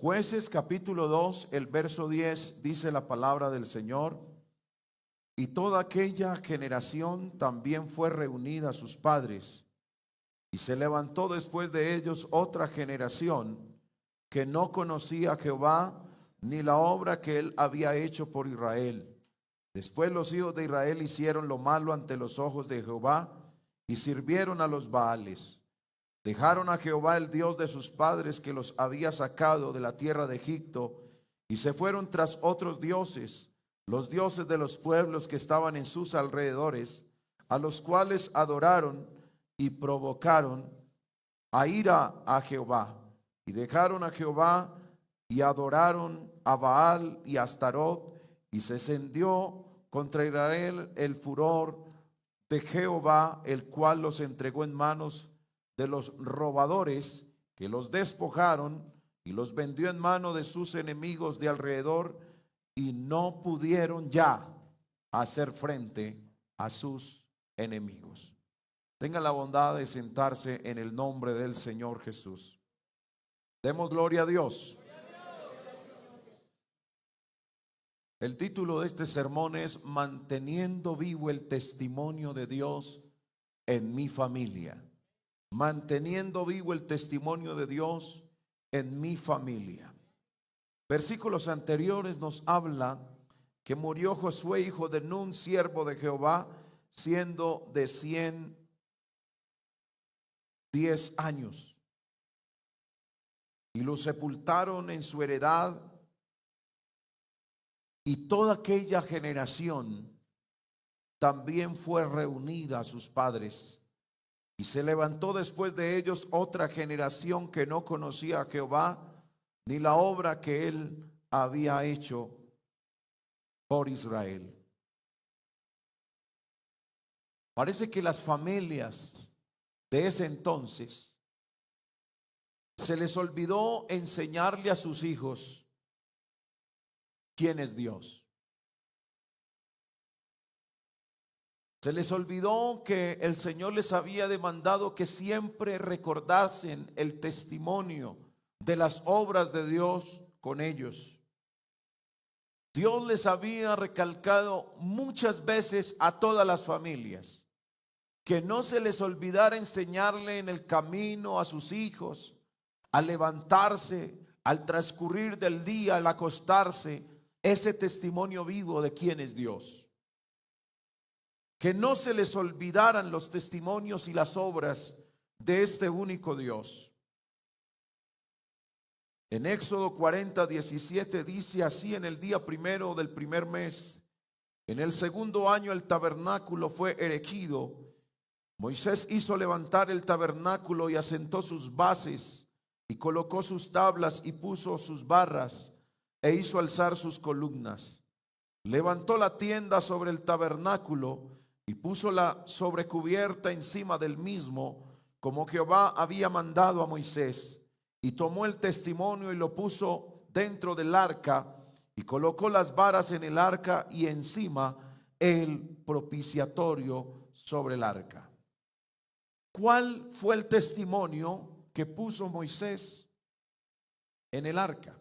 Jueces capítulo 2, el verso 10, dice la palabra del Señor: y toda aquella generación también fue reunida a sus padres, y se levantó después de ellos otra generación que no conocía a Jehová ni la obra que él había hecho por Israel. Después los hijos de Israel hicieron lo malo ante los ojos de Jehová y sirvieron a los Baales. Dejaron a Jehová el Dios de sus padres, que los había sacado de la tierra de Egipto, y se fueron tras otros dioses, los dioses de los pueblos que estaban en sus alrededores, a los cuales adoraron y provocaron a ira a Jehová. Y dejaron a Jehová y adoraron a Baal y a Astarot, y se encendió contra Israel el furor de Jehová, el cual los entregó en manos de los robadores, que los despojaron y los vendió en mano de sus enemigos de alrededor, y no pudieron ya hacer frente a sus enemigos. Tenga la bondad de sentarse en el nombre del Señor Jesús. Demos gloria a Dios. El título de este sermón es Manteniendo vivo el testimonio de Dios en mi familia. Manteniendo vivo el testimonio de Dios en mi familia. Versículos anteriores nos habla que murió Josué, hijo de Nun, siervo de Jehová, siendo de 110 años. Y lo sepultaron en su heredad, y toda aquella generación también fue reunida a sus padres. Y se levantó después de ellos otra generación que no conocía a Jehová ni la obra que él había hecho por Israel. Parece que las familias de ese entonces se les olvidó enseñarle a sus hijos quién es Dios. Se les olvidó que el Señor les había demandado que siempre recordasen el testimonio de las obras de Dios con ellos. Dios les había recalcado muchas veces a todas las familias que no se les olvidara enseñarle en el camino a sus hijos, al levantarse, al transcurrir del día, al acostarse, ese testimonio vivo de quién es Dios. Que no se les olvidaran los testimonios y las obras de este único Dios. En Éxodo 40:17 dice así: en el día primero del primer mes, en el segundo año, el tabernáculo fue erigido. Moisés hizo levantar el tabernáculo y asentó sus bases y colocó sus tablas y puso sus barras e hizo alzar sus columnas. Levantó la tienda sobre el tabernáculo y puso la sobrecubierta encima del mismo, como Jehová había mandado a Moisés. Y tomó el testimonio y lo puso dentro del arca, y colocó las varas en el arca y encima el propiciatorio sobre el arca. ¿Cuál fue el testimonio que puso Moisés en el arca?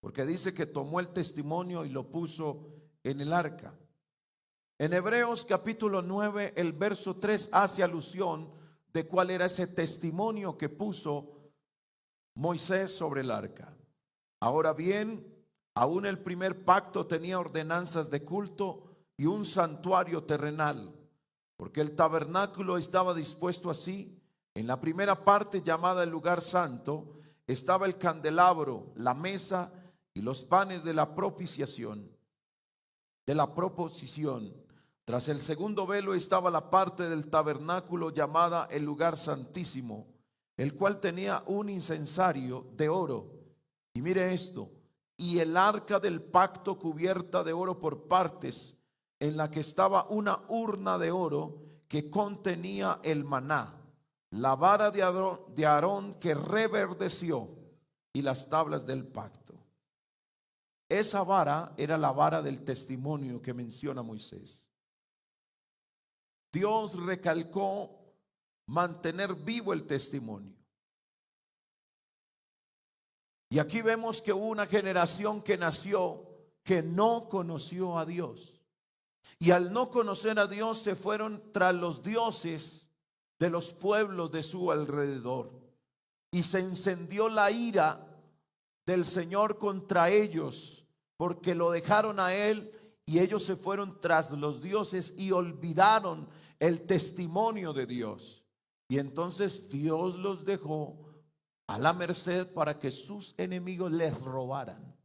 Porque dice que tomó el testimonio y lo puso en el arca. En Hebreos capítulo 9, el verso 3 hace alusión de cuál era ese testimonio que puso Moisés sobre el arca. Ahora bien, aún el primer pacto tenía ordenanzas de culto y un santuario terrenal, porque el tabernáculo estaba dispuesto así. En la primera parte, llamada el lugar santo, estaba el candelabro, la mesa y los panes de la propiciación, de la proposición. Tras el segundo velo estaba la parte del tabernáculo llamada el lugar santísimo, el cual tenía un incensario de oro. Y mire esto: y el arca del pacto cubierta de oro por partes, en la que estaba una urna de oro que contenía el maná, la vara de Aarón que reverdeció y las tablas del pacto. Esa vara era la vara del testimonio que menciona Moisés. Dios recalcó mantener vivo el testimonio. Y aquí vemos que hubo una generación que nació que no conoció a Dios. Y al no conocer a Dios se fueron tras los dioses de los pueblos de su alrededor. Y se encendió la ira del Señor contra ellos, porque lo dejaron a Él y ellos se fueron tras los dioses y olvidaron el testimonio de Dios. Y entonces Dios los dejó a la merced para que sus enemigos les robaran.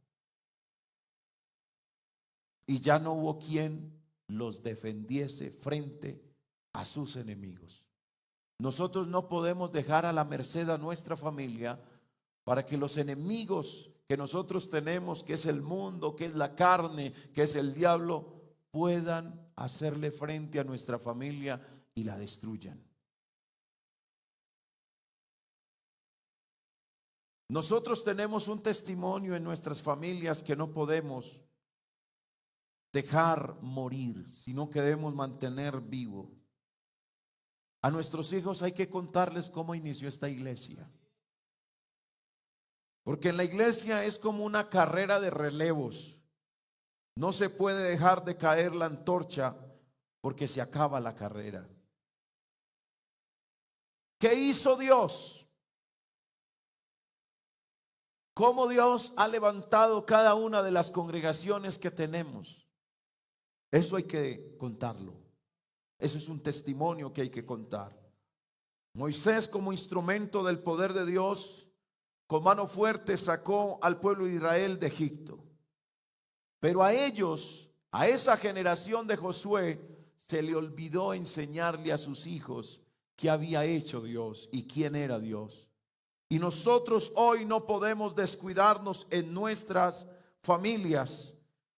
Y ya no hubo quien los defendiese frente a sus enemigos. Nosotros no podemos dejar a la merced a nuestra familia para que los enemigos que nosotros tenemos, que es el mundo, que es la carne, que es el diablo, puedan hacerle frente a nuestra familia y la destruyan. Nosotros tenemos un testimonio en nuestras familias que no podemos dejar morir, sino que debemos mantener vivo. A nuestros hijos hay que contarles cómo inició esta iglesia. Porque en la iglesia es como una carrera de relevos. No se puede dejar de caer la antorcha porque se acaba la carrera. ¿Qué hizo Dios? ¿Cómo Dios ha levantado cada una de las congregaciones que tenemos? Eso hay que contarlo. Eso es un testimonio que hay que contar. Moisés, como instrumento del poder de Dios, con mano fuerte sacó al pueblo de Israel de Egipto. Pero a ellos, a esa generación de Josué, se le olvidó enseñarle a sus hijos qué había hecho Dios y quién era Dios. Y nosotros hoy no podemos descuidarnos en nuestras familias,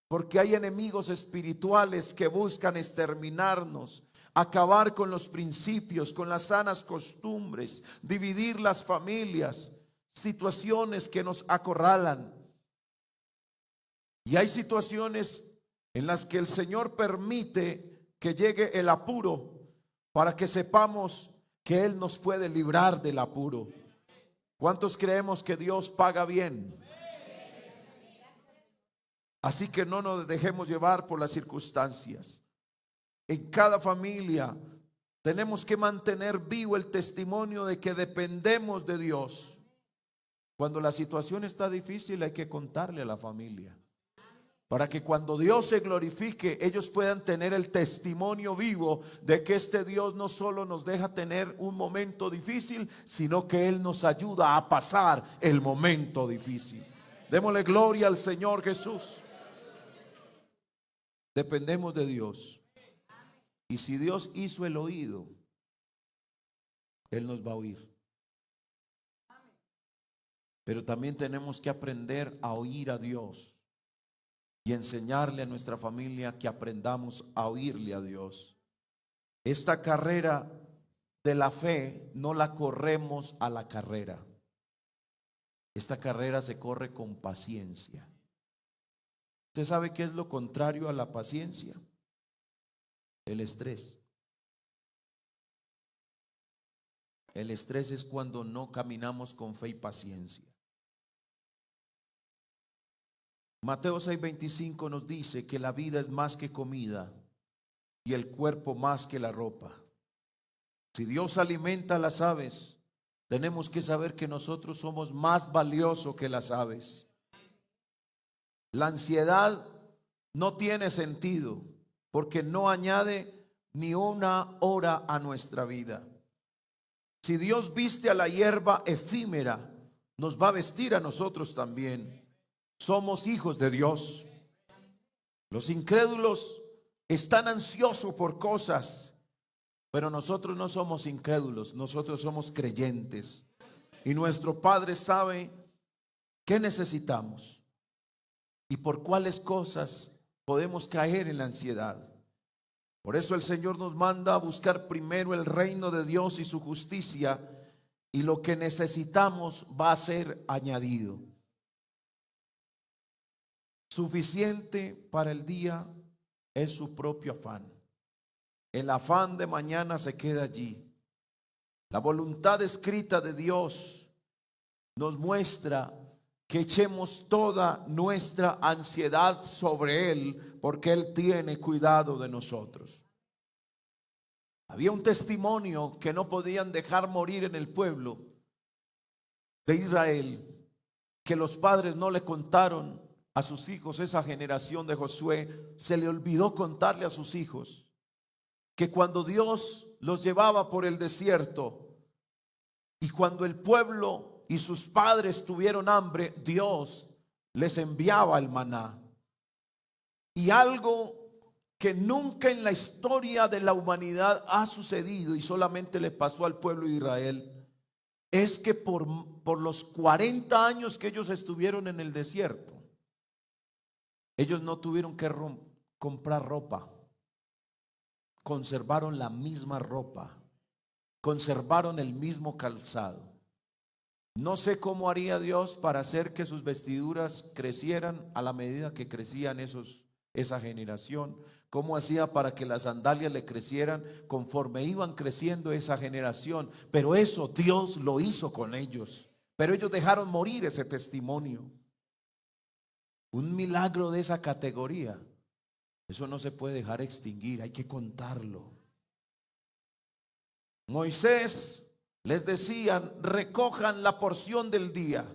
porque hay enemigos espirituales que buscan exterminarnos, acabar con los principios, con las sanas costumbres, dividir las familias, situaciones que nos acorralan. Y hay situaciones en las que el Señor permite que llegue el apuro para que sepamos que Él nos puede librar del apuro. ¿Cuántos creemos que Dios paga bien? Así que no nos dejemos llevar por las circunstancias. En cada familia tenemos que mantener vivo el testimonio de que dependemos de Dios. Cuando la situación está difícil hay que contarle a la familia, para que cuando Dios se glorifique, ellos puedan tener el testimonio vivo de que este Dios no solo nos deja tener un momento difícil, sino que Él nos ayuda a pasar el momento difícil. Démosle gloria al Señor Jesús. Dependemos de Dios. Y si Dios hizo el oído, Él nos va a oír. Pero también tenemos que aprender a oír a Dios y enseñarle a nuestra familia que aprendamos a oírle a Dios. Esta carrera de la fe no la corremos a la carrera. Esta carrera se corre con paciencia. ¿Usted sabe qué es lo contrario a la paciencia? El estrés. El estrés es cuando no caminamos con fe y paciencia. Mateo 6:25 nos dice que la vida es más que comida y el cuerpo más que la ropa. Si Dios alimenta a las aves, tenemos que saber que nosotros somos más valiosos que las aves. La ansiedad no tiene sentido porque no añade ni una hora a nuestra vida. Si Dios viste a la hierba efímera, nos va a vestir a nosotros también. Somos hijos de Dios. Los incrédulos están ansiosos por cosas, pero nosotros no somos incrédulos, nosotros somos creyentes. Y nuestro Padre sabe qué necesitamos y por cuáles cosas podemos caer en la ansiedad. Por eso el Señor nos manda a buscar primero el reino de Dios y su justicia, y lo que necesitamos va a ser añadido. Suficiente para el día es su propio afán. El afán de mañana se queda allí. La voluntad escrita de Dios nos muestra que echemos toda nuestra ansiedad sobre Él, porque Él tiene cuidado de nosotros. Había un testimonio que no podían dejar morir en el pueblo de Israel, que los padres no le contaron a sus hijos. Esa generación de Josué se le olvidó contarle a sus hijos que cuando Dios los llevaba por el desierto y cuando el pueblo y sus padres tuvieron hambre, Dios les enviaba el maná. Y algo que nunca en la historia de la humanidad ha sucedido y solamente le pasó al pueblo de Israel, es que por los 40 años que ellos estuvieron en el desierto, ellos no tuvieron que comprar ropa. Conservaron la misma ropa, conservaron el mismo calzado. No sé cómo haría Dios para hacer que sus vestiduras crecieran a la medida que crecían esa generación. Cómo hacía para que las sandalias le crecieran conforme iban creciendo esa generación. Pero eso Dios lo hizo con ellos. Pero ellos dejaron morir ese testimonio. Un milagro de esa categoría, eso no se puede dejar extinguir, hay que contarlo. Moisés les decían: recojan la porción del día,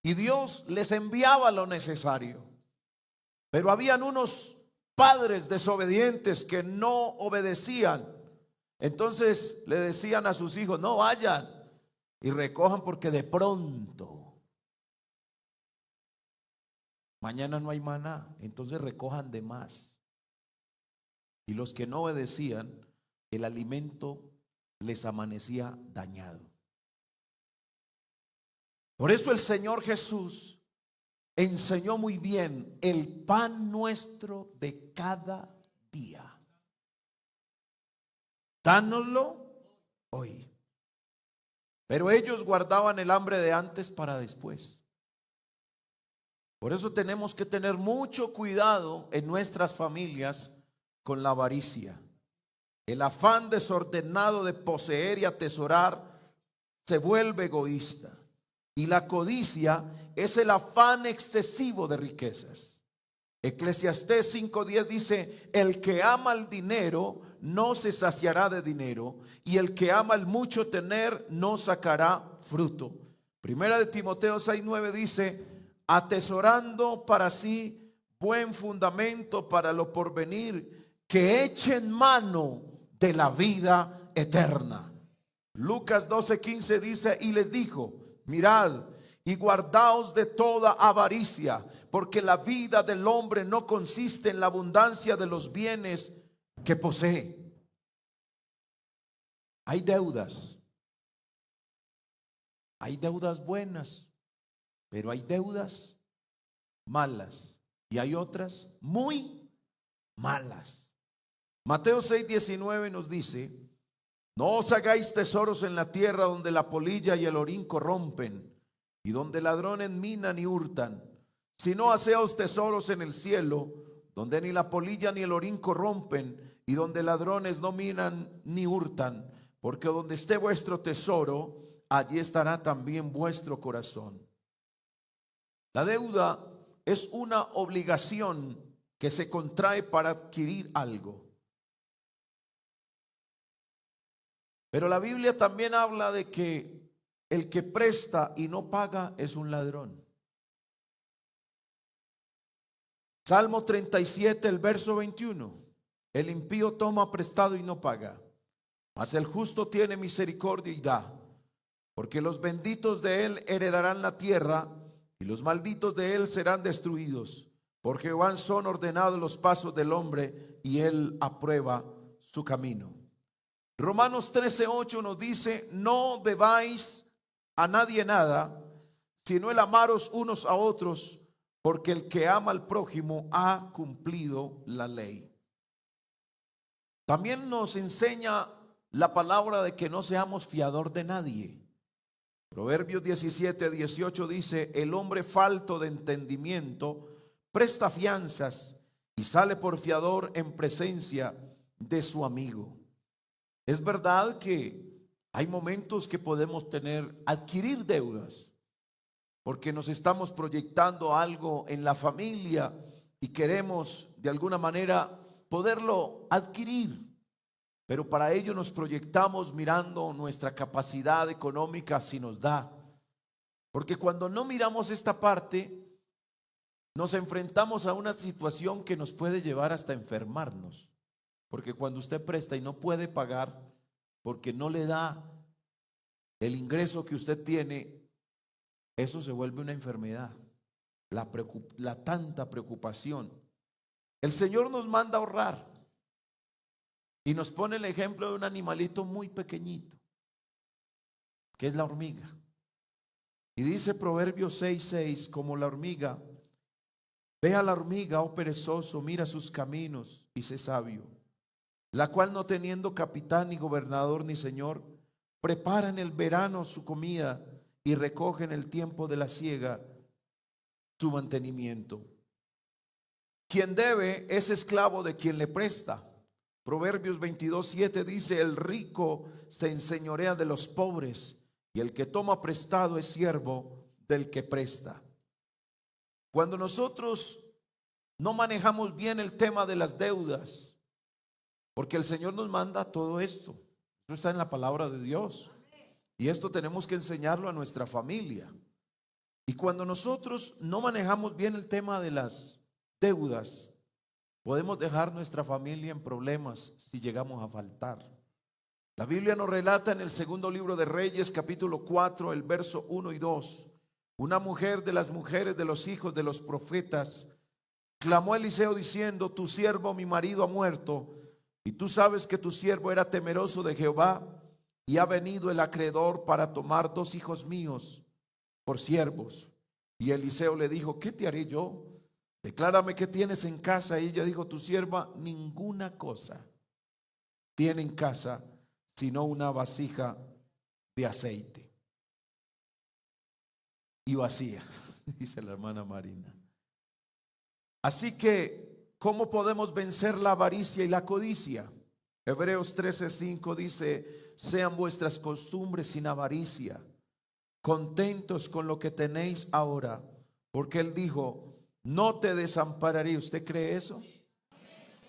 y Dios les enviaba lo necesario. Pero habían unos padres desobedientes que no obedecían. Entonces le decían a sus hijos: no vayan y recojan, porque de pronto mañana no hay maná, entonces recojan de más. Y los que no obedecían, el alimento les amanecía dañado. Por eso el Señor Jesús enseñó muy bien: el pan nuestro de cada día, dánoslo hoy. Pero ellos guardaban el hambre de antes para después. Por eso tenemos que tener mucho cuidado en nuestras familias con la avaricia. El afán desordenado de poseer y atesorar se vuelve egoísta. Y la codicia es el afán excesivo de riquezas. Eclesiastés 5:10 dice: el que ama el dinero no se saciará de dinero, y el que ama el mucho tener no sacará fruto. Primera de Timoteo 6:9 dice: atesorando para sí buen fundamento para lo porvenir, que echen mano de la vida eterna. Lucas 12:15 dice: y les dijo: mirad y guardaos de toda avaricia, porque la vida del hombre no consiste en la abundancia de los bienes que posee. Hay deudas buenas, pero hay deudas malas y hay otras muy malas. Mateo 6:19 nos dice: no os hagáis tesoros en la tierra, donde la polilla y el orín corrompen, y donde ladrones minan y hurtan, sino haceos tesoros en el cielo, donde ni la polilla ni el orín corrompen, y donde ladrones no minan ni hurtan, porque donde esté vuestro tesoro, allí estará también vuestro corazón. La deuda es una obligación que se contrae para adquirir algo. Pero la Biblia también habla de que el que presta y no paga es un ladrón. Salmo 37, el verso 21. El impío toma prestado y no paga, mas el justo tiene misericordia y da. Porque los benditos de él heredarán la tierra, y los malditos de él serán destruidos. Por Jehová son ordenados los pasos del hombre, y él aprueba su camino. Romanos 13:8 nos dice: no debáis a nadie nada, sino el amaros unos a otros, porque el que ama al prójimo ha cumplido la ley. También nos enseña la palabra de que no seamos fiador de nadie. Proverbios 17:18 dice: el hombre falto de entendimiento presta fianzas y sale por fiador en presencia de su amigo. Es verdad que hay momentos que podemos adquirir deudas. porque nos estamos proyectando algo en la familia y queremos de alguna manera poderlo adquirir. Pero para ello nos proyectamos mirando nuestra capacidad económica si nos da. Porque cuando no miramos esta parte, nos enfrentamos a una situación que nos puede llevar hasta enfermarnos. Porque cuando usted presta y no puede pagar, porque no le da el ingreso que usted tiene, eso se vuelve una enfermedad. La tanta preocupación. El Señor nos manda a ahorrar y nos pone el ejemplo de un animalito muy pequeñito, que es la hormiga. Y dice Proverbios 6:6, como la hormiga, ve a la hormiga, oh perezoso, mira sus caminos y sé sabio, la cual no teniendo capitán ni gobernador ni señor, prepara en el verano su comida y recoge en el tiempo de la siega su mantenimiento. Quien debe es esclavo de quien le presta. Proverbios 22:7 dice, el rico se enseñorea de los pobres y el que toma prestado es siervo del que presta. Cuando nosotros no manejamos bien el tema de las deudas, porque el Señor nos manda todo esto, esto está en la palabra de Dios y esto tenemos que enseñarlo a nuestra familia. Y cuando nosotros no manejamos bien el tema de las deudas, podemos dejar nuestra familia en problemas si llegamos a faltar. La Biblia nos relata en el segundo libro de Reyes, capítulo 4, el verso 1 y 2. Una mujer de las mujeres de los hijos de los profetas clamó a Eliseo diciendo, tu siervo mi marido ha muerto, y tú sabes que tu siervo era temeroso de Jehová, y ha venido el acreedor para tomar 2 hijos míos por siervos. Y Eliseo le dijo, ¿qué te haré yo? Declárame qué tienes en casa. Y ella dijo, tu sierva ninguna cosa tiene en casa sino una vasija de aceite y vacía, dice la hermana Marina. Así que, ¿cómo podemos vencer la avaricia y la codicia? Hebreos 13:5 dice, sean vuestras costumbres sin avaricia, contentos con lo que tenéis ahora, porque él dijo, no te desampararé. ¿Usted cree eso?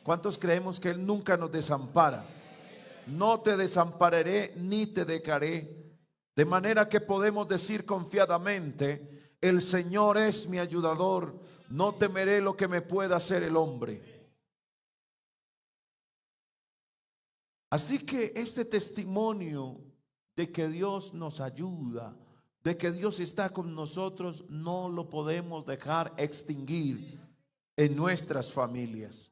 ¿Cuántos creemos que él nunca nos desampara? No te desampararé ni te dejaré. De manera que podemos decir confiadamente, el Señor es mi ayudador, no temeré lo que me pueda hacer el hombre. Así que este testimonio de que Dios nos ayuda, de que Dios está con nosotros, no lo podemos dejar extinguir en nuestras familias.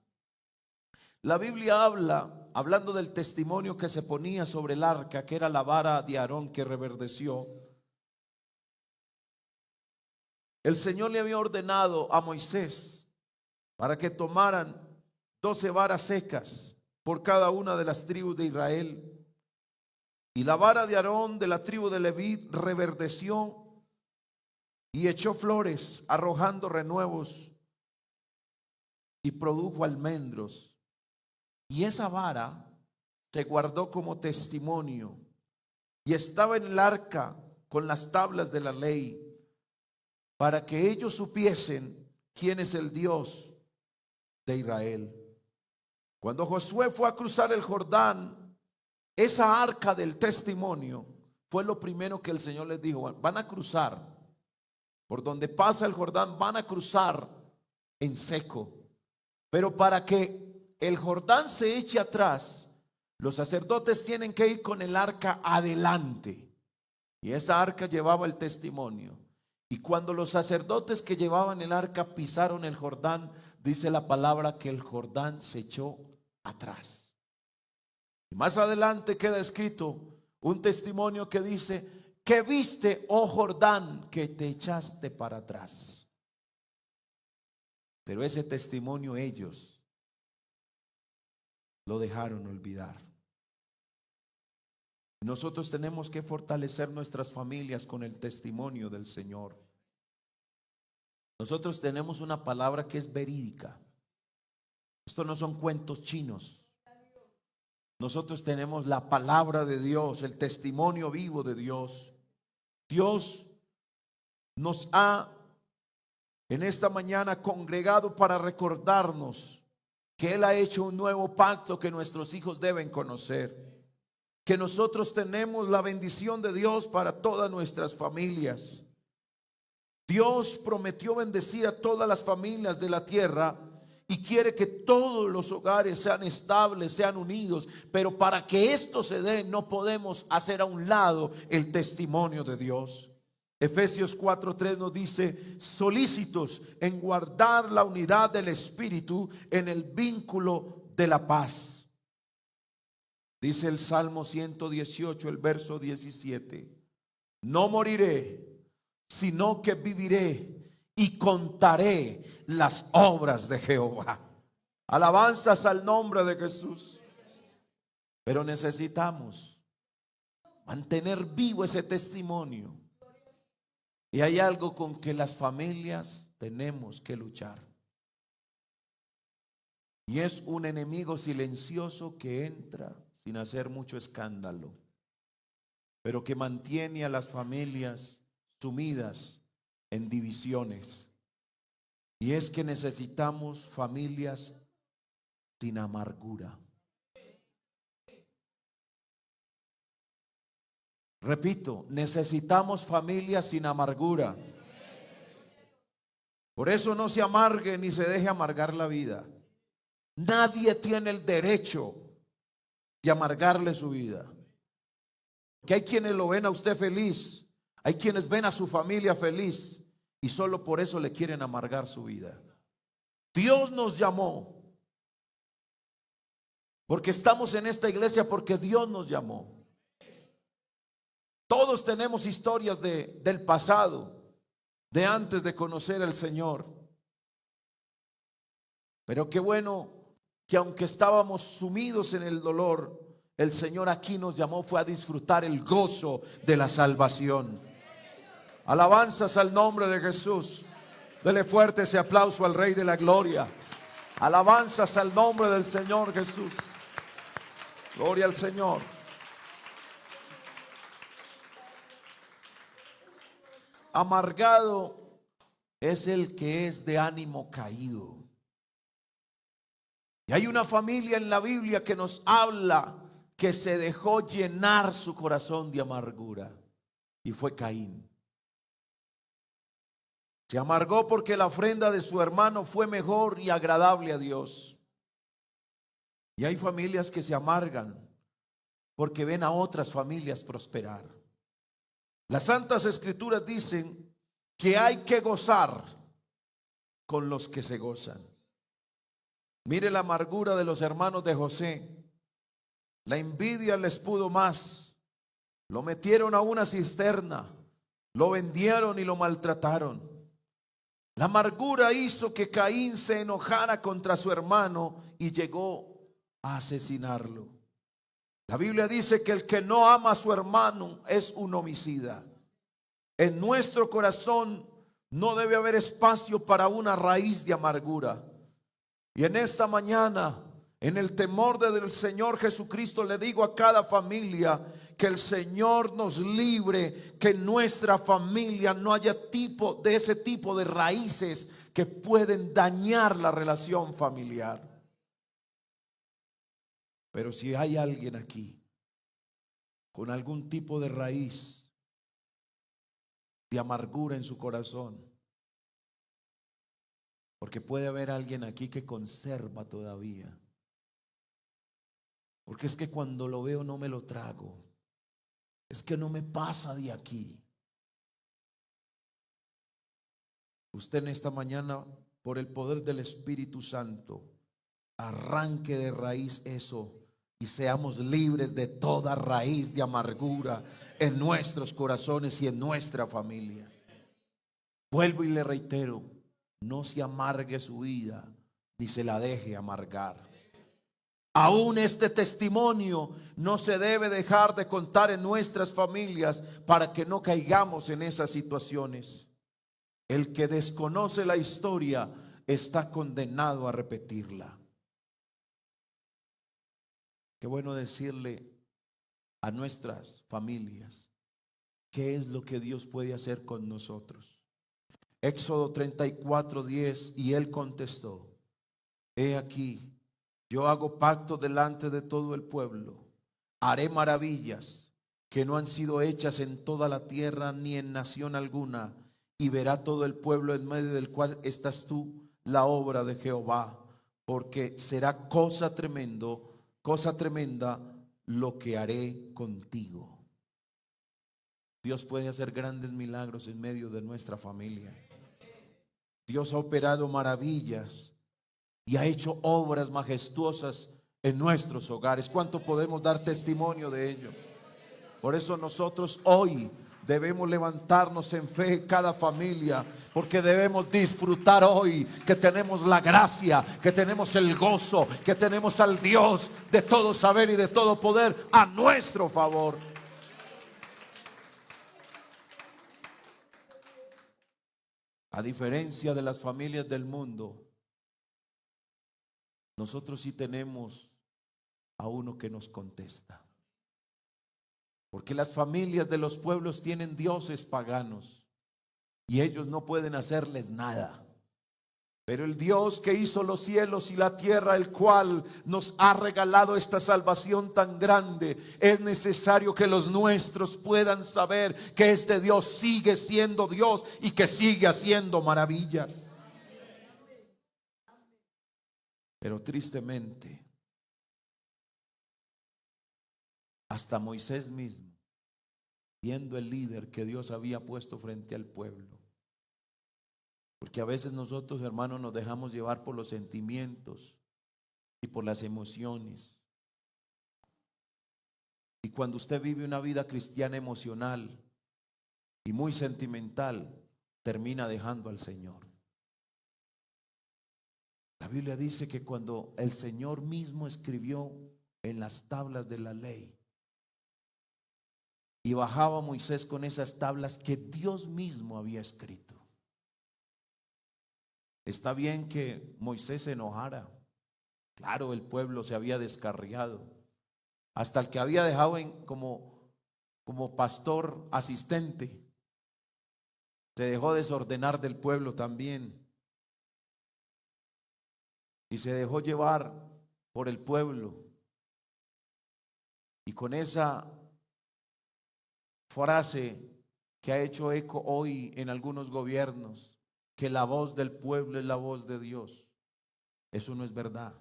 La Biblia habla, hablando del testimonio que se ponía sobre el arca, que era la vara de Aarón que reverdeció. El Señor le había ordenado a Moisés para que tomaran 12 varas secas por cada una de las tribus de Israel. Y la vara de Aarón de la tribu de Leví reverdeció y echó flores, arrojando renuevos, y produjo almendros. Y esa vara se guardó como testimonio y estaba en el arca con las tablas de la ley, para que ellos supiesen quién es el Dios de Israel. Cuando Josué fue a cruzar el Jordán, esa arca del testimonio fue lo primero que el Señor les dijo, van a cruzar por donde pasa el Jordán, van a cruzar en seco, pero para que el Jordán se eche atrás, los sacerdotes tienen que ir con el arca adelante. Y esa arca llevaba el testimonio. Y cuando los sacerdotes que llevaban el arca pisaron el Jordán, dice la palabra que el Jordán se echó atrás. Y más adelante queda escrito un testimonio que dice, ¿qué viste, oh Jordán, que te echaste para atrás? Pero ese testimonio ellos lo dejaron olvidar. Nosotros tenemos que fortalecer nuestras familias con el testimonio del Señor. Nosotros tenemos una palabra que es verídica. Esto no son cuentos chinos. Nosotros tenemos la palabra de Dios, el testimonio vivo de Dios. Dios nos ha en esta mañana congregado para recordarnos que Él ha hecho un nuevo pacto que nuestros hijos deben conocer. Que nosotros tenemos la bendición de Dios para todas nuestras familias. Dios prometió bendecir a todas las familias de la tierra y quiere que todos los hogares sean estables, sean unidos. Pero para que esto se dé, no podemos hacer a un lado el testimonio de Dios. Efesios 4:3 nos dice: solícitos en guardar la unidad del Espíritu en el vínculo de la paz. Dice el Salmo 118, el verso 17: no moriré, sino que viviré y contaré las obras de Jehová. Alabanzas al nombre de Jesús. Pero necesitamos mantener vivo ese testimonio. Y hay algo con que las familias tenemos que luchar. Y es un enemigo silencioso que entra sin hacer mucho escándalo, pero que mantiene a las familias sumidas en divisiones. Y es que necesitamos familias sin amargura. Repito, necesitamos familias sin amargura. Por eso no se amargue ni se deje amargar la vida. Nadie tiene el derecho de amargarle su vida. Que hay quienes lo ven a usted feliz, hay quienes ven a su familia feliz y solo por eso le quieren amargar su vida. Dios nos llamó, porque estamos en esta iglesia, porque Dios nos llamó. Todos tenemos historias del pasado, de antes de conocer al Señor. Pero qué bueno que aunque estábamos sumidos en el dolor, el Señor aquí nos llamó fue a disfrutar el gozo de la salvación. Alabanzas al nombre de Jesús. Dele fuerte ese aplauso al Rey de la Gloria. Alabanzas al nombre del Señor Jesús. Gloria al Señor. Amargado es el que es de ánimo caído. Y hay una familia en la Biblia que nos habla que se dejó llenar su corazón de amargura, y fue Caín. Se amargó porque la ofrenda de su hermano fue mejor y agradable a Dios. Y hay familias que se amargan porque ven a otras familias prosperar. Las Santas Escrituras dicen que hay que gozar con los que se gozan. Mire la amargura de los hermanos de José. La envidia les pudo más. Lo metieron a una cisterna, lo vendieron y lo maltrataron. La amargura hizo que Caín se enojara contra su hermano y llegó a asesinarlo. La Biblia dice que el que no ama a su hermano es un homicida. En nuestro corazón no debe haber espacio para una raíz de amargura. Y en esta mañana, en el temor del Señor Jesucristo, le digo a cada familia que el Señor nos libre, que en nuestra familia no haya ese tipo de raíces que pueden dañar la relación familiar. Pero si hay alguien aquí con algún tipo de raíz de amargura en su corazón, porque puede haber alguien aquí que conserva todavía, porque es que cuando lo veo no me lo trago, es que no me pasa de aquí. Usted en esta mañana, por el poder del Espíritu Santo, arranque de raíz eso y seamos libres de toda raíz de amargura en nuestros corazones y en nuestra familia. Vuelvo y le reitero, no se amargue su vida ni se la deje amargar. Aún este testimonio no se debe dejar de contar en nuestras familias para que no caigamos en esas situaciones. El que desconoce la historia está condenado a repetirla. Qué bueno decirle a nuestras familias qué es lo que Dios puede hacer con nosotros. Éxodo 34:10, y él contestó: he aquí, yo hago pacto delante de todo el pueblo, haré maravillas que no han sido hechas en toda la tierra ni en nación alguna, y verá todo el pueblo en medio del cual estás tú la obra de Jehová, porque será cosa tremenda lo que haré contigo. Dios puede hacer grandes milagros en medio de nuestra familia. Dios ha operado maravillas y ha hecho obras majestuosas en nuestros hogares. ¿Cuánto podemos dar testimonio de ello? Por eso nosotros hoy debemos levantarnos en fe, cada familia, porque debemos disfrutar hoy que tenemos la gracia, que tenemos el gozo, que tenemos al Dios de todo saber y de todo poder a nuestro favor. A diferencia de las familias del mundo, nosotros sí tenemos a uno que nos contesta. Porque las familias de los pueblos tienen dioses paganos y ellos no pueden hacerles nada. Pero el Dios que hizo los cielos y la tierra, el cual nos ha regalado esta salvación tan grande, es necesario que los nuestros puedan saber que este Dios sigue siendo Dios y que sigue haciendo maravillas. Pero tristemente, hasta Moisés mismo, viendo el líder que Dios había puesto frente al pueblo, porque a veces nosotros, hermanos, nos dejamos llevar por los sentimientos y por las emociones. Y cuando usted vive una vida cristiana emocional y muy sentimental, termina dejando al Señor. La Biblia dice que cuando el Señor mismo escribió en las tablas de la ley, y bajaba Moisés con esas tablas que Dios mismo había escrito. Está bien que Moisés se enojara. Claro, el pueblo se había descarriado. Hasta el que había dejado como pastor asistente se dejó desordenar del pueblo también. Y se dejó llevar por el pueblo. Y con esa frase que ha hecho eco hoy en algunos gobiernos, que la voz del pueblo es la voz de Dios, eso no es verdad.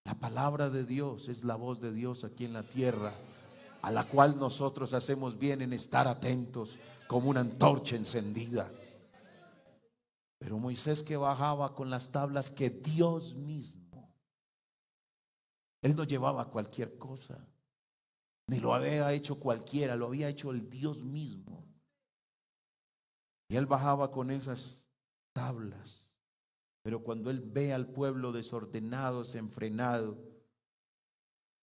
La palabra de Dios es la voz de Dios aquí en la tierra, a la cual nosotros hacemos bien en estar atentos como una antorcha encendida. Pero Moisés, que bajaba con las tablas que Dios mismo, él no llevaba cualquier cosa, ni lo había hecho cualquiera, lo había hecho el Dios mismo. Y él bajaba con esas tablas. Pero cuando él ve al pueblo desordenado, desenfrenado,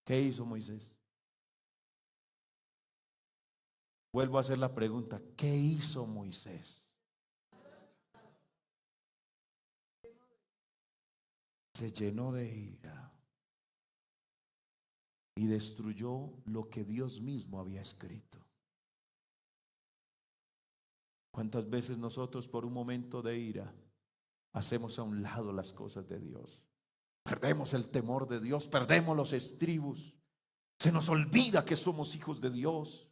¿qué hizo Moisés? Vuelvo a hacer la pregunta, ¿qué hizo Moisés? Se llenó de ira y destruyó lo que Dios mismo había escrito. ¿Cuántas veces nosotros por un momento de ira hacemos a un lado las cosas de Dios? Perdemos el temor de Dios, perdemos los estribos, se nos olvida que somos hijos de Dios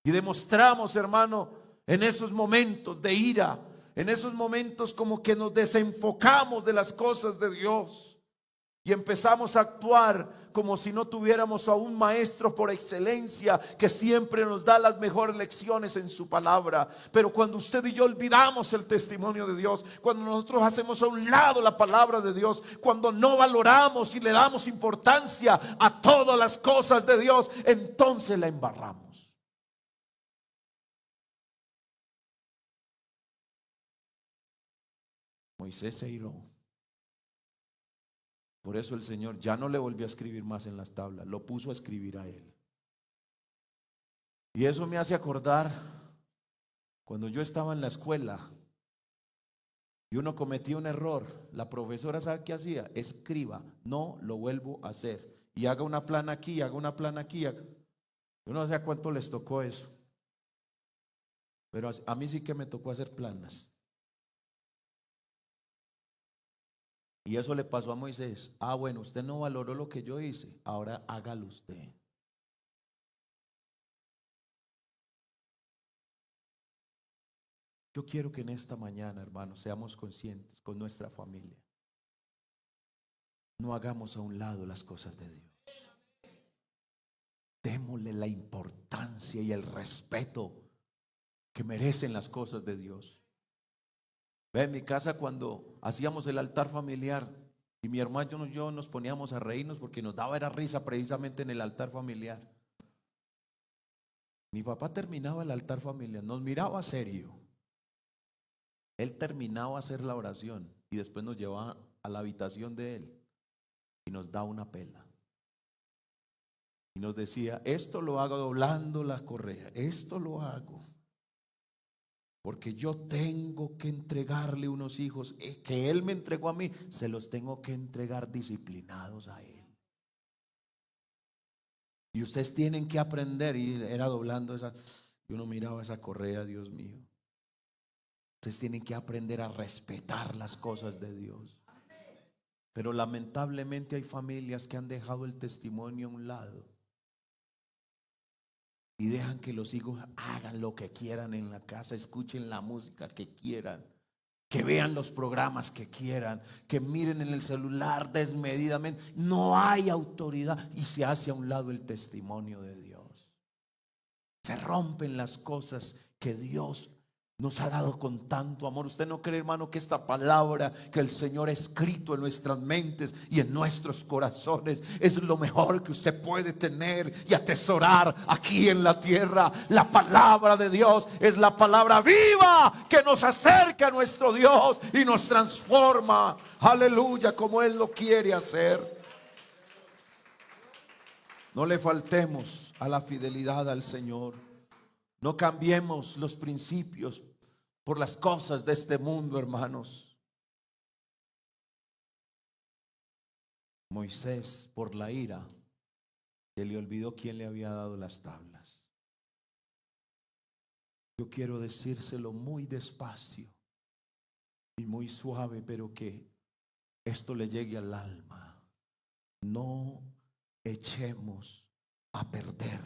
y demostramos, hermano, en esos momentos de ira, en esos momentos como que nos desenfocamos de las cosas de Dios y empezamos a actuar como si no tuviéramos a un maestro por excelencia que siempre nos da las mejores lecciones en su palabra. Pero cuando usted y yo olvidamos el testimonio de Dios, cuando nosotros hacemos a un lado la palabra de Dios, cuando no valoramos y le damos importancia a todas las cosas de Dios, entonces la embarramos. Moisés se iró. Por eso el Señor ya no le volvió a escribir más en las tablas, lo puso a escribir a él. Y eso me hace acordar cuando yo estaba en la escuela y uno cometía un error, la profesora, ¿sabe qué hacía? Escriba, no lo vuelvo a hacer. Y haga una plana aquí, haga una plana aquí. Yo no sé a cuánto les tocó eso. Pero a mí sí que me tocó hacer planas. Y eso le pasó a Moisés. Ah, bueno, usted no valoró lo que yo hice, ahora hágalo usted. Yo quiero que en esta mañana, hermanos, seamos conscientes con nuestra familia. No hagamos a un lado las cosas de Dios. Démosle la importancia y el respeto que merecen las cosas de Dios. Ve, en mi casa cuando hacíamos el altar familiar y mi hermano y yo nos poníamos a reírnos porque nos daba era risa precisamente en el altar familiar. Mi papá terminaba el altar familiar, nos miraba serio. Él terminaba a hacer la oración y después nos llevaba a la habitación de él y nos daba una pela. Y nos decía, esto lo hago doblando la correa, esto lo hago porque yo tengo que entregarle unos hijos que él me entregó a mí, se los tengo que entregar disciplinados a él. Y ustedes tienen que aprender, y era doblando esa, y uno miraba esa correa, Dios mío. Ustedes tienen que aprender a respetar las cosas de Dios. Pero lamentablemente hay familias que han dejado el testimonio a un lado y dejan que los hijos hagan lo que quieran en la casa, escuchen la música que quieran, que vean los programas que quieran, que miren en el celular desmedidamente. No hay autoridad y se hace a un lado el testimonio de Dios. Se rompen las cosas que Dios nos ha dado con tanto amor. ¿Usted no cree, hermano, que esta palabra que el Señor ha escrito en nuestras mentes y en nuestros corazones es lo mejor que usted puede tener y atesorar aquí en la tierra? La palabra de Dios es la palabra viva que nos acerca a nuestro Dios y nos transforma, aleluya, como Él lo quiere hacer. No le faltemos a la fidelidad al Señor. No cambiemos los principios por las cosas de este mundo, hermanos. Moisés, por la ira, se le olvidó quién le había dado las tablas. Yo quiero decírselo muy despacio y muy suave, pero que esto le llegue al alma. No echemos a perder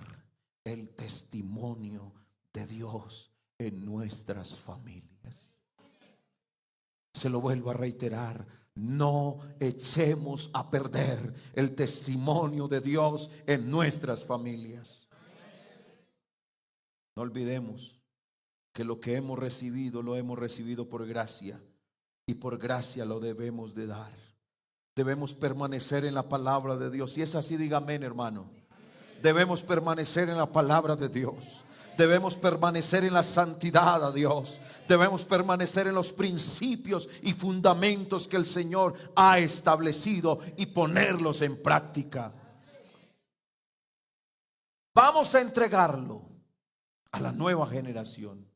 el testimonio de Dios en nuestras familias. Se lo vuelvo a reiterar, no echemos a perder el testimonio de Dios en nuestras familias. No olvidemos que lo que hemos recibido lo hemos recibido por gracia y por gracia lo debemos de dar. Debemos permanecer en la palabra de Dios. Si es así, diga amén, hermano. Debemos permanecer en la palabra de Dios. Debemos permanecer en la santidad a Dios. Debemos permanecer en los principios y fundamentos que el Señor ha establecido y ponerlos en práctica. Vamos a entregarlo a la nueva generación.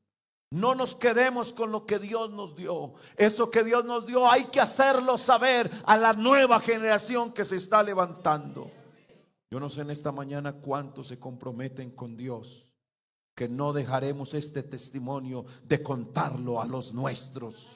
No nos quedemos con lo que Dios nos dio. Eso que Dios nos dio hay que hacerlo saber a la nueva generación que se está levantando. Yo no sé en esta mañana cuántos se comprometen con Dios, que no dejaremos este testimonio de contarlo a los nuestros.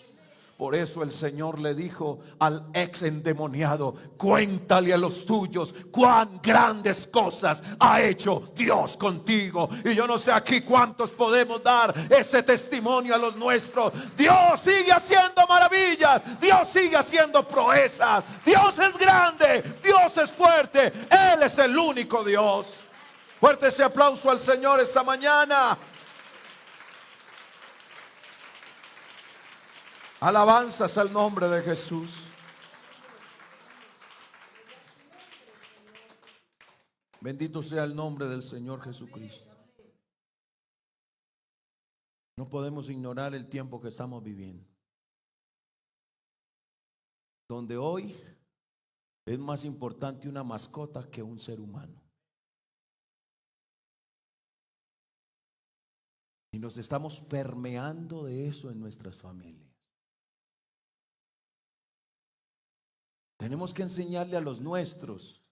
Por eso el Señor le dijo al ex endemoniado: cuéntale a los tuyos cuán grandes cosas ha hecho Dios contigo. Y yo no sé aquí cuántos podemos dar ese testimonio a los nuestros. Dios sigue haciendo maravillas, Dios sigue haciendo proezas. Dios es grande, Dios es fuerte, Él es el único Dios. Fuerte ese aplauso al Señor esta mañana. Alabanzas al nombre de Jesús. Bendito sea el nombre del Señor Jesucristo. No podemos ignorar el tiempo que estamos viviendo, donde hoy es más importante una mascota que un ser humano. Y nos estamos permeando de eso en nuestras familias. Tenemos que enseñarle a los nuestros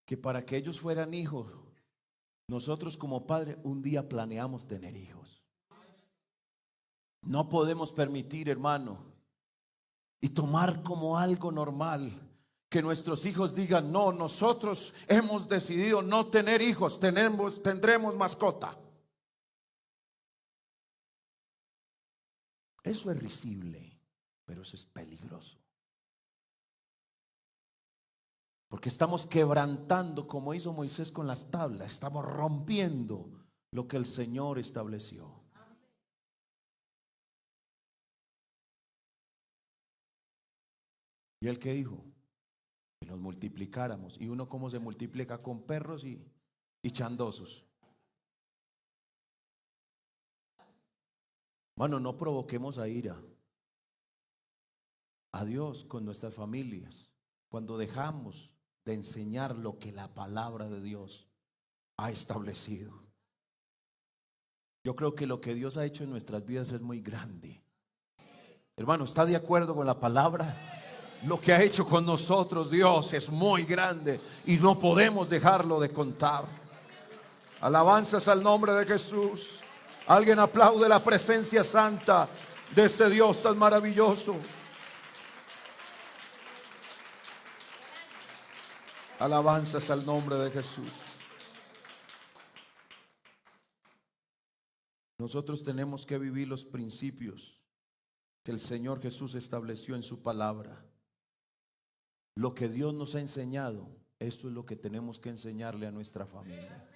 que para que ellos fueran hijos, nosotros como padres un día planeamos tener hijos. No podemos permitir, hermano, y tomar como algo normal que nuestros hijos digan: no, nosotros hemos decidido no tener hijos, tendremos mascota. Eso es risible, pero eso es peligroso. Porque estamos quebrantando, como hizo Moisés con las tablas, estamos rompiendo lo que el Señor estableció. ¿Y él qué dijo? Que nos multiplicáramos. ¿Y uno cómo se multiplica? Con perros y chandosos. Bueno, no provoquemos a ira a Dios con nuestras familias cuando dejamos de enseñar lo que la palabra de Dios ha establecido. Yo creo que lo que Dios ha hecho en nuestras vidas es muy grande. Hermano, ¿está de acuerdo con la palabra? Lo que ha hecho con nosotros Dios es muy grande y no podemos dejarlo de contar. Alabanzas al nombre de Jesús. Alguien aplaude la presencia santa de este Dios tan maravilloso. Alabanzas al nombre de Jesús. Nosotros tenemos que vivir los principios que el Señor Jesús estableció en su palabra. Lo que Dios nos ha enseñado, eso es lo que tenemos que enseñarle a nuestra familia.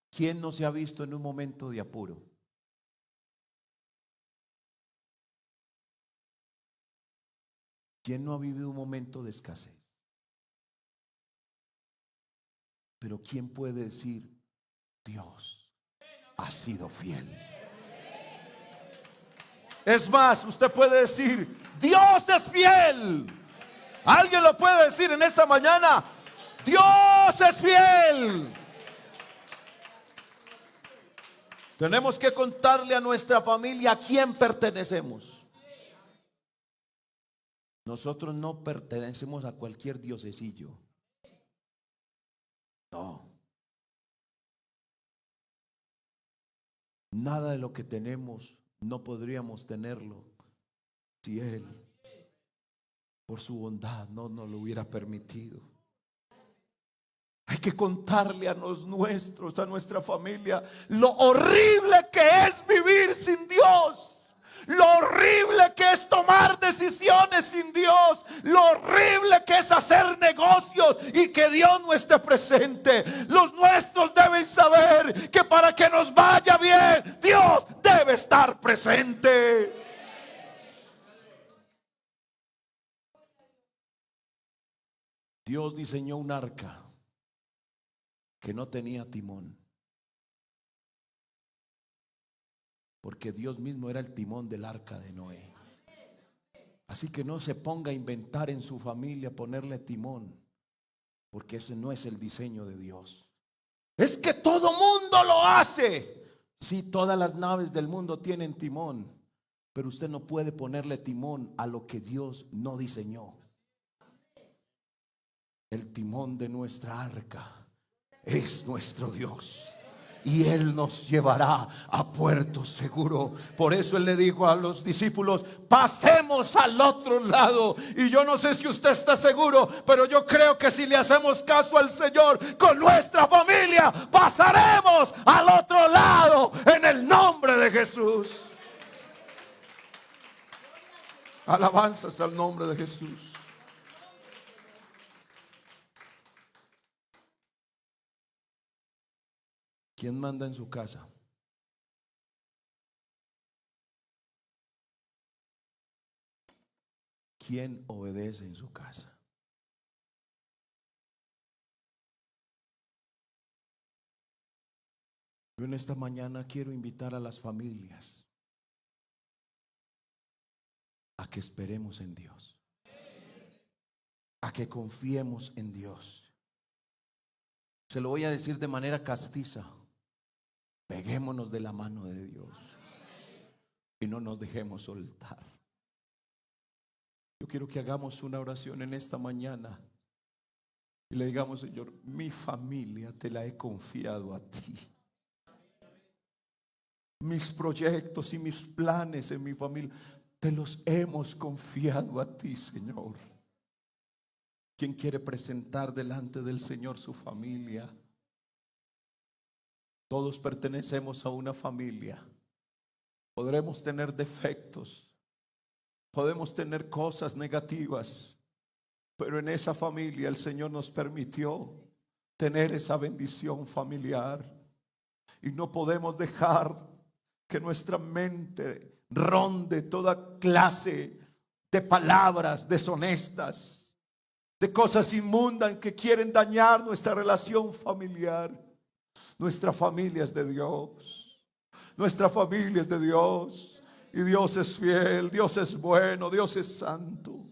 ¿Quién no se ha visto en un momento de apuro? ¿Quién no ha vivido un momento de escasez? Pero ¿quién puede decir: Dios ha sido fiel? Es más, usted puede decir: Dios es fiel. ¿Alguien lo puede decir en esta mañana? Dios es fiel. Tenemos que contarle a nuestra familia a quién pertenecemos. Nosotros no pertenecemos a cualquier diosecillo. No. Nada de lo que tenemos no podríamos tenerlo si Él, por su bondad, no nos lo hubiera permitido. Hay que contarle a los nuestros, a nuestra familia, lo horrible que es vivir sin Dios. Lo horrible que es tomar decisiones sin Dios. Lo horrible que es hacer negocios y que Dios no esté presente. Los nuestros deben saber que para que nos vaya bien, Dios debe estar presente. Dios diseñó un arca que no tenía timón, porque Dios mismo era el timón del arca de Noé. Así que no se ponga a inventar en su familia ponerle timón, porque ese no es el diseño de Dios. Es que todo mundo lo hace. Sí, todas las naves del mundo tienen timón, pero usted no puede ponerle timón a lo que Dios no diseñó. El timón de nuestra arca es nuestro Dios, y Él nos llevará a puerto seguro. Por eso Él le dijo a los discípulos: pasemos al otro lado. Y yo no sé si usted está seguro, pero yo creo que si le hacemos caso al Señor con nuestra familia, pasaremos al otro lado en el nombre de Jesús. Alabanzas al nombre de Jesús. ¿Quién manda en su casa? ¿Quién obedece en su casa? Yo en esta mañana quiero invitar a las familias a que esperemos en Dios, a que confiemos en Dios. Se lo voy a decir de manera castiza: peguémonos de la mano de Dios y no nos dejemos soltar. Yo quiero que hagamos una oración en esta mañana y le digamos: Señor, mi familia te la he confiado a ti. mis proyectos y mis planes en mi familia, te los hemos confiado a ti, Señor. ¿Quién quiere presentar delante del Señor su familia? Todos pertenecemos a una familia. Podremos tener defectos, podemos tener cosas negativas, pero en esa familia el Señor nos permitió tener esa bendición familiar. Y no podemos dejar que nuestra mente ronde toda clase de palabras deshonestas, de cosas inmundas que quieren dañar nuestra relación familiar. Nuestra familia es de Dios. Nuestra familia es de Dios. Y Dios es fiel, Dios es bueno, Dios es santo.